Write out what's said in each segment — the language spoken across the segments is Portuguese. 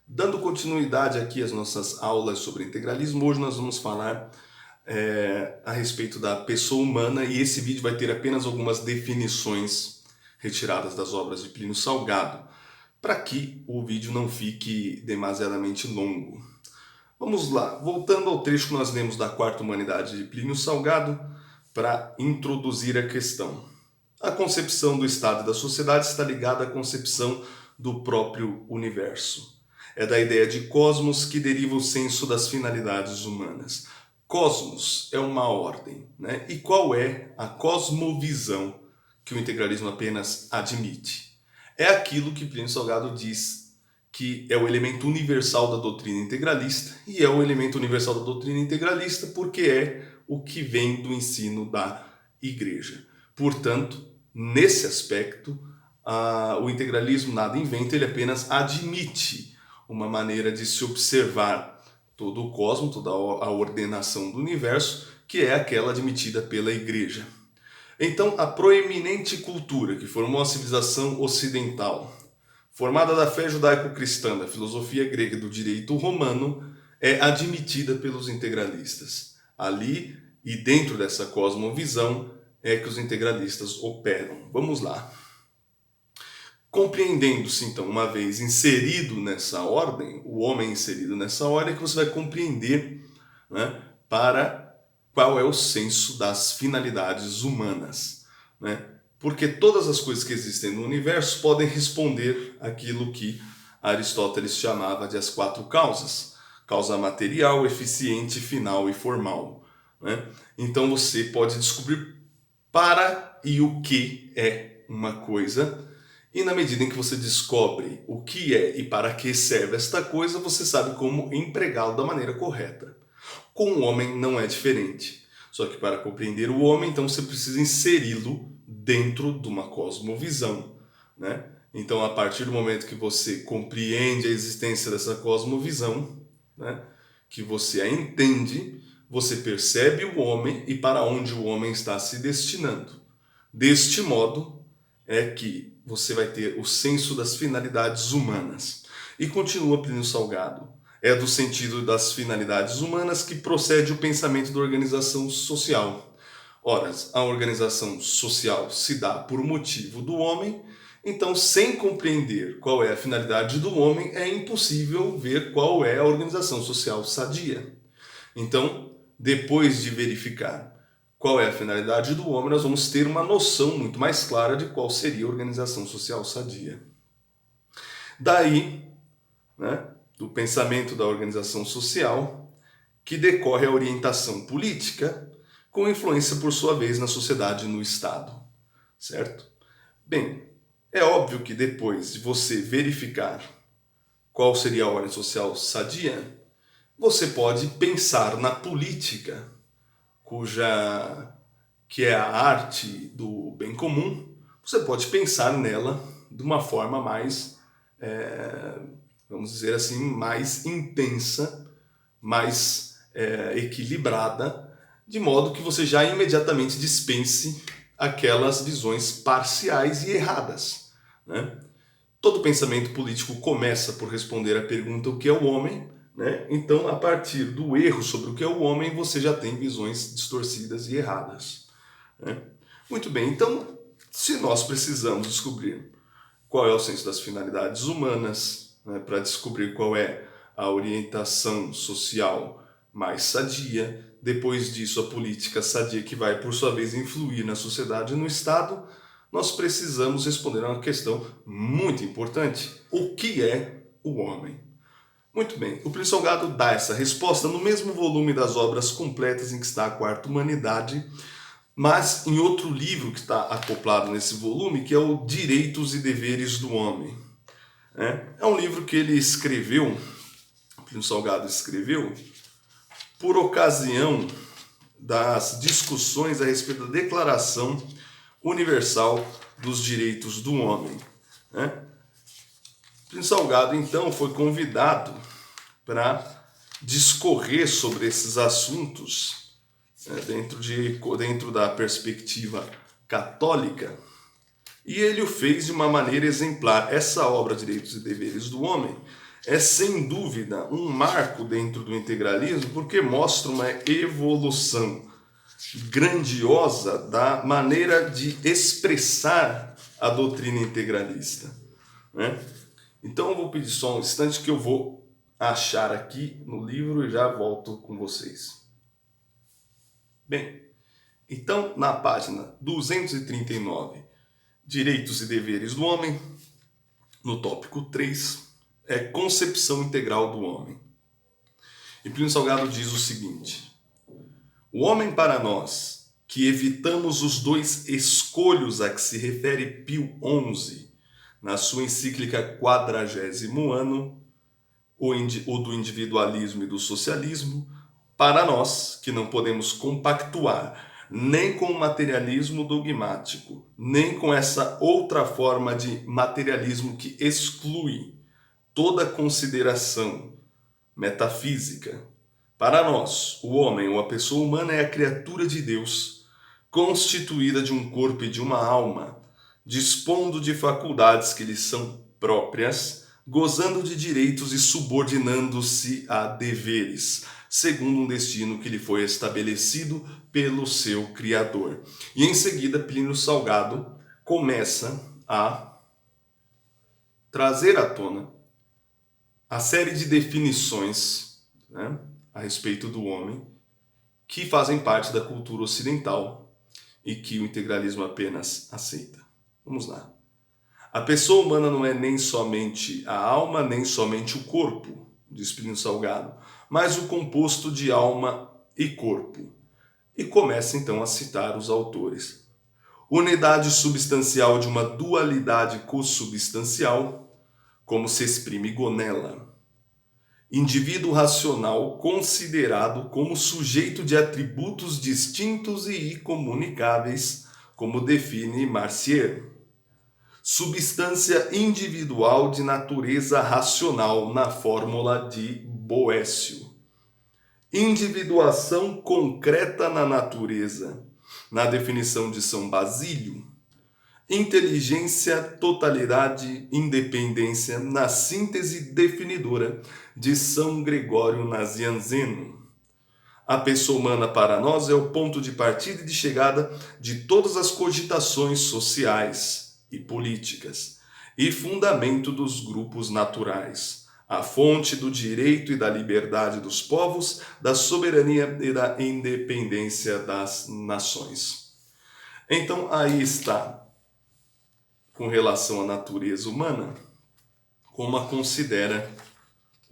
Dando continuidade aqui às nossas aulas sobre integralismo, hoje nós vamos falar a respeito da pessoa humana e esse vídeo vai ter apenas algumas definições retiradas das obras de Plínio Salgado, para que o vídeo não fique demasiadamente longo. Vamos lá, voltando ao trecho que nós lemos da Quarta Humanidade de Plínio Salgado, para introduzir a questão. A concepção do Estado e da sociedade está ligada à concepção do próprio universo. É da ideia de cosmos que deriva o senso das finalidades humanas. Cosmos é uma ordem, né? E qual é a cosmovisão que o integralismo apenas admite? É aquilo que Plínio Salgado diz que é o elemento universal da doutrina integralista, e é o elemento universal da doutrina integralista porque é o que vem do ensino da Igreja. Portanto, nesse aspecto, o integralismo nada inventa, ele apenas admite uma maneira de se observar todo o cosmos, toda a ordenação do universo, que é aquela admitida pela Igreja. Então, a proeminente cultura que formou a civilização ocidental, formada da fé judaico-cristã, da filosofia grega e do direito romano, é admitida pelos integralistas. Ali e dentro dessa cosmovisão é que os integralistas operam. Vamos lá. Compreendendo-se, então, uma vez inserido nessa ordem, o homem inserido nessa ordem, que você vai compreender, né, para qual é o senso das finalidades humanas, né? Porque todas as coisas que existem no universo podem responder àquilo que Aristóteles chamava de as quatro causas: causa material, eficiente, final e formal, né? Então você pode descobrir para e o que é uma coisa, e na medida em que você descobre o que é e para que serve esta coisa, você sabe como empregá-lo da maneira correta. Com o homem não é diferente. Só que para compreender o homem, então você precisa inseri-lo dentro de uma cosmovisão, né? Então, a partir do momento que você compreende a existência dessa cosmovisão, né, que você a entende, você percebe o homem e para onde o homem está se destinando. Deste modo é que você vai ter o senso das finalidades humanas. E continua Plínio Salgado. É do sentido das finalidades humanas que procede o pensamento da organização social. Ora, a organização social se dá por motivo do homem, então, sem compreender qual é a finalidade do homem, é impossível ver qual é a organização social sadia. Então, depois de verificar qual é a finalidade do homem, nós vamos ter uma noção muito mais clara de qual seria a organização social sadia. Daí, né, do pensamento da organização social, que decorre a orientação política, com influência, por sua vez, na sociedade e no Estado. Certo? Bem, é óbvio que depois de você verificar qual seria a ordem social sadia, você pode pensar na política, que é a arte do bem comum. Você pode pensar nela de uma forma mais, vamos dizer assim, mais intensa, mais equilibrada, de modo que você já imediatamente dispense aquelas visões parciais e erradas, né? Todo pensamento político começa por responder à pergunta o que é o homem, né? Então, a partir do erro sobre o que é o homem, você já tem visões distorcidas e erradas, né? Muito bem, então, se nós precisamos descobrir qual é o senso das finalidades humanas, né, para descobrir qual é a orientação social mais sadia, depois disso a política sadia que vai, por sua vez, influir na sociedade e no Estado, nós precisamos responder a uma questão muito importante: o que é o homem? Muito bem, o Plínio Salgado dá essa resposta no mesmo volume das obras completas em que está a Quarta Humanidade, mas em outro livro que está acoplado nesse volume, que é o Direitos e Deveres do Homem. É um livro que ele escreveu, Plínio Salgado escreveu, por ocasião das discussões a respeito da Declaração Universal dos Direitos do Homem. Plínio Salgado, então, foi convidado para discorrer sobre esses assuntos, dentro da perspectiva católica, e ele o fez de uma maneira exemplar. Essa obra, Direitos e Deveres do Homem, é sem dúvida um marco dentro do integralismo, porque mostra uma evolução grandiosa da maneira de expressar a doutrina integralista, né? Então eu vou pedir só um instante que eu vou achar aqui no livro e já volto com vocês. Bem, então na página 239, Direitos e Deveres do Homem, no tópico 3, é concepção integral do homem. E Plínio Salgado diz o seguinte: o homem para nós, que evitamos os dois escolhos a que se refere Pio XI, na sua encíclica Quadragésimo Ano, o do individualismo e do socialismo, para nós, que não podemos compactuar nem com o materialismo dogmático, nem com essa outra forma de materialismo que exclui toda consideração metafísica. Para nós, o homem ou a pessoa humana é a criatura de Deus, constituída de um corpo e de uma alma, dispondo de faculdades que lhe são próprias, gozando de direitos e subordinando-se a deveres, segundo um destino que lhe foi estabelecido pelo seu Criador. E em seguida, Plínio Salgado começa a trazer à tona a série de definições, né, a respeito do homem, que fazem parte da cultura ocidental e que o integralismo apenas aceita. Vamos lá. A pessoa humana não é nem somente a alma, nem somente o corpo, diz Plínio Salgado, mas o composto de alma e corpo. E começa então a citar os autores. Unidade substancial de uma dualidade consubstancial, como se exprime Gonella. Indivíduo racional considerado como sujeito de atributos distintos e incomunicáveis, como define Marcier. Substância individual de natureza racional, na fórmula de Boécio. Individuação concreta na natureza, na definição de São Basílio. Inteligência, totalidade, independência, na síntese definidora de São Gregório Nazianzeno. A pessoa humana para nós é o ponto de partida e de chegada de todas as cogitações sociais e políticas, e fundamento dos grupos naturais, a fonte do direito e da liberdade dos povos, da soberania e da independência das nações. Então aí está, com relação à natureza humana, como a considera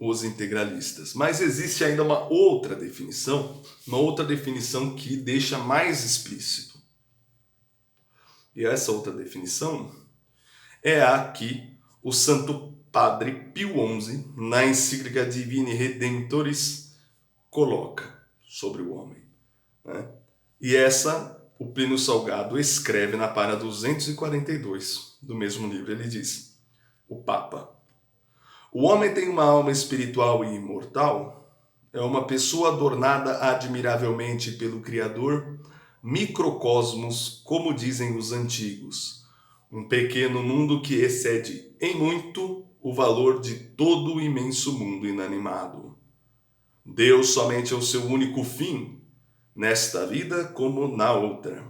os integralistas. Mas existe ainda uma outra definição que deixa mais explícito. E essa outra definição é a que o Santo Padre Pio XI, na encíclica Divini Redemptoris, coloca sobre o homem, né? E essa o Plínio Salgado escreve na página 242 do mesmo livro. Ele diz: o Papa: o homem tem uma alma espiritual e imortal, é uma pessoa adornada admiravelmente pelo Criador, microcosmos, como dizem os antigos, um pequeno mundo que excede em muito o valor de todo o imenso mundo inanimado. Deus somente é o seu único fim, nesta vida como na outra.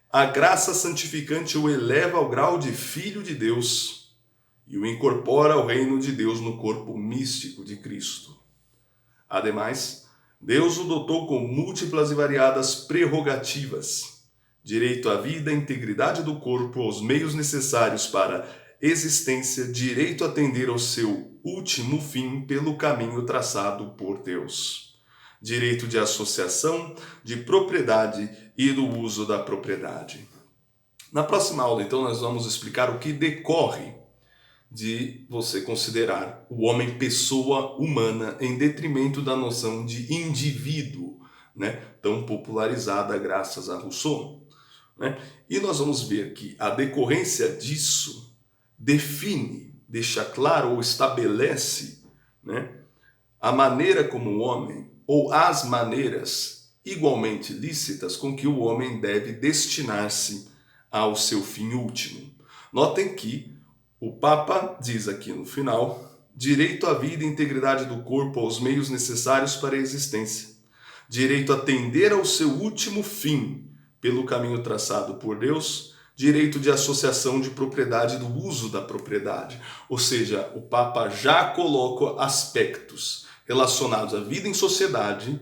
A graça santificante o eleva ao grau de filho de Deus e o incorpora ao reino de Deus no corpo místico de Cristo. Ademais, Deus o dotou com múltiplas e variadas prerrogativas, direito à vida, integridade do corpo, aos meios necessários para existência, direito a atender ao seu último fim pelo caminho traçado por Deus. Direito de associação, de propriedade e do uso da propriedade. Na próxima aula, então, nós vamos explicar o que decorre de você considerar o homem pessoa humana em detrimento da noção de indivíduo, né, tão popularizada graças a Rousseau, né? E nós vamos ver que a decorrência disso define, deixa claro ou estabelece, né, a maneira como o homem, ou as maneiras igualmente lícitas com que o homem deve destinar-se ao seu fim último. Notem que o Papa diz aqui no final, direito à vida e integridade do corpo, aos meios necessários para a existência, direito a tender ao seu último fim pelo caminho traçado por Deus, direito de associação de propriedade do uso da propriedade. Ou seja, o Papa já coloca aspectos relacionados à vida em sociedade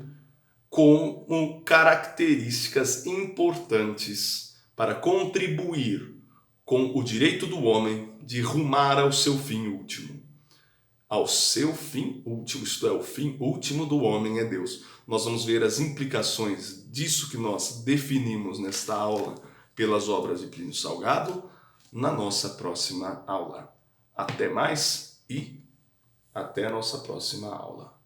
com características importantes para contribuir com o direito do homem de rumar ao seu fim último. Ao seu fim último, isto é, o fim último do homem é Deus. Nós vamos ver as implicações disso que nós definimos nesta aula pelas obras de Plínio Salgado na nossa próxima aula. Até mais e até a nossa próxima aula.